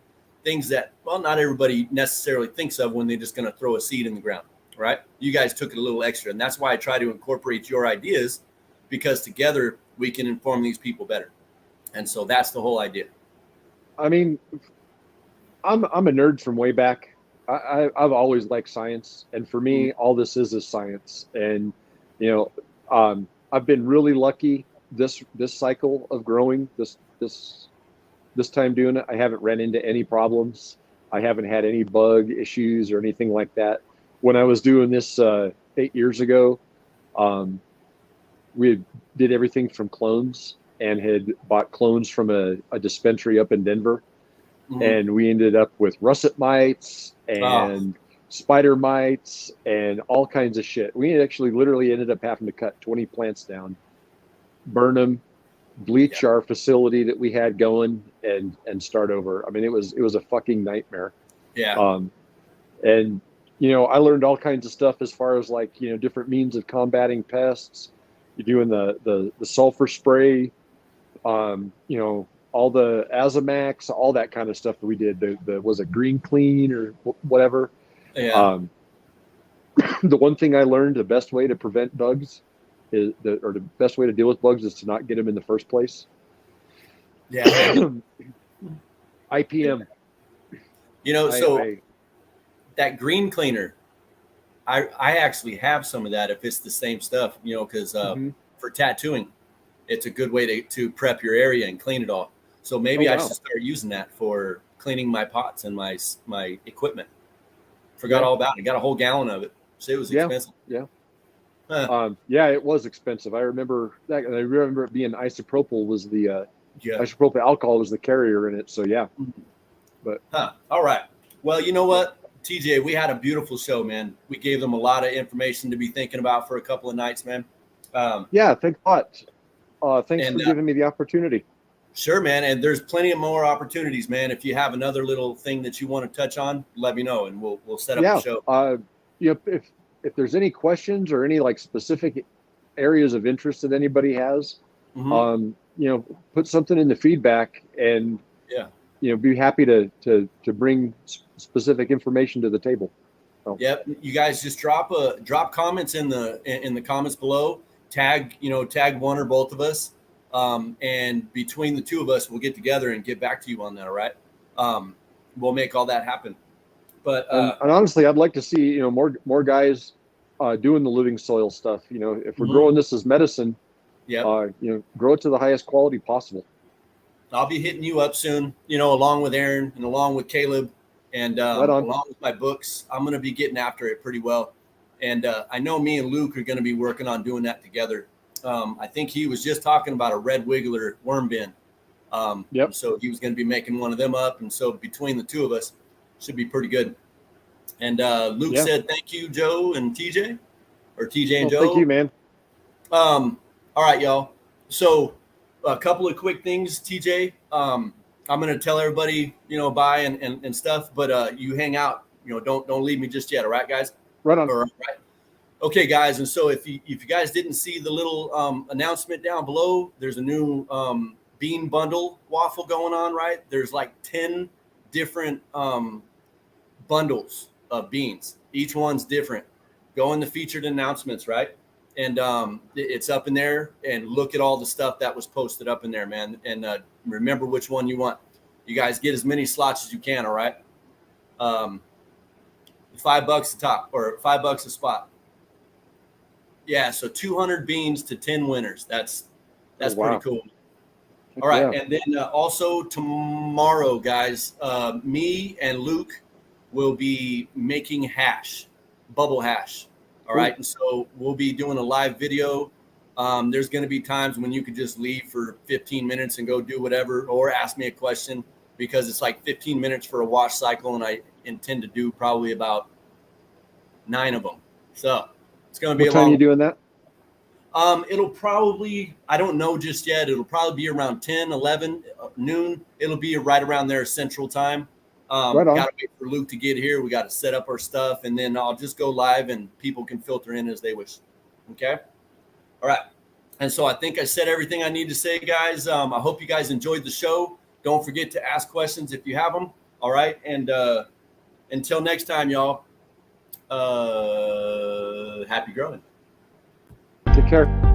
Things that, well, not everybody necessarily thinks of when they're just going to throw a seed in the ground, right? You guys took it a little extra, and that's why I try to incorporate your ideas, because together we can inform these people better. And so that's the whole idea. I mean, I'm a nerd from way back. I've always liked science, and for me, all this is science. And I've been really lucky this cycle of growing this time doing it. I haven't ran into any problems. I haven't had any bug issues or anything like that. When I was doing this 8 years ago, we did everything from clones and had bought clones from a dispensary up in Denver. And we ended up with russet mites and spider mites and all kinds of shit. We actually literally ended up having to cut 20 plants down, burn them, bleach our facility that we had going, and start over. I mean, it was a fucking nightmare. Yeah. And I learned all kinds of stuff as far as like different means of combating pests. You're doing the sulfur spray, all the Azamax, all that kind of stuff that we did. Was it Green Clean or whatever? Yeah. The one thing I learned, the best way to prevent bugs the best way to deal with bugs is to not get them in the first place. Yeah. IPM. That green cleaner, I actually have some of that if it's the same stuff, because for tattooing, it's a good way to prep your area and clean it all. So maybe I should start using that for cleaning my pots and my equipment. Forgot all about it. Got a whole gallon of it. So it was expensive. Yeah. It was expensive. I remember that. I remember it being isopropyl was the isopropyl alcohol was the carrier in it. So yeah. But all right. Well, you know what, TJ, we had a beautiful show, man. We gave them a lot of information to be thinking about for a couple of nights, man. Thanks a lot. Thanks for giving me the opportunity. Sure, man. And there's plenty of more opportunities, man. If you have another little thing that you want to touch on, let me know and we'll set up a show. If there's any questions or any like specific areas of interest that anybody has, put something in the feedback and be happy to bring specific information to the table. So. Yep. You guys just drop comments in the comments below. Tag one or both of us. And between the two of us, we'll get together and get back to you on that. All right. We'll make all that happen. But and honestly, I'd like to see more guys doing the living soil stuff. If we're growing this as medicine, grow it to the highest quality possible. I'll be hitting you up soon. Along with Aaron and along with Caleb and along with my books. I'm going to be getting after it pretty well. And I know me and Luke are going to be working on doing that together. I think he was just talking about a red wiggler worm bin. So he was going to be making one of them up. And so between the two of us, should be pretty good. And Luke said, thank you, Joe and TJ, or TJ and Joe. Thank you, man. All right, y'all. So a couple of quick things, TJ. I'm going to tell everybody, bye and stuff, but you hang out, don't leave me just yet. All right, guys? Right on. All right. Okay, guys. And so if you guys didn't see the little announcement down below, there's a new bean bundle waffle going on, right? There's like 10 different bundles of beans. Each one's different. Go in the featured announcements, right? And it's up in there, and look at all the stuff that was posted up in there, man. And remember which one you want. You guys get as many slots as you can, all right? $5 a top, or $5 a spot. Yeah, so 200 beans to 10 winners. That's pretty cool. All right, and then also tomorrow, guys, me and Luke will be making bubble hash. All right, and so we'll be doing a live video. There's going to be times when you could just leave for 15 minutes and go do whatever, or ask me a question, because it's like 15 minutes for a wash cycle, and I intend to do probably about 9 of them. So it's going to be What time are you doing that? It'll probably, I don't know just yet. It'll probably be around 10, 11, noon. It'll be right around there Central Time. Got to wait for Luke to get here. We got to set up our stuff, and then I'll just go live and people can filter in as they wish. Okay. All right. And so I think I said everything I need to say, guys. I hope you guys enjoyed the show. Don't forget to ask questions if you have them. All right. And until next time, y'all, happy growing. Take care.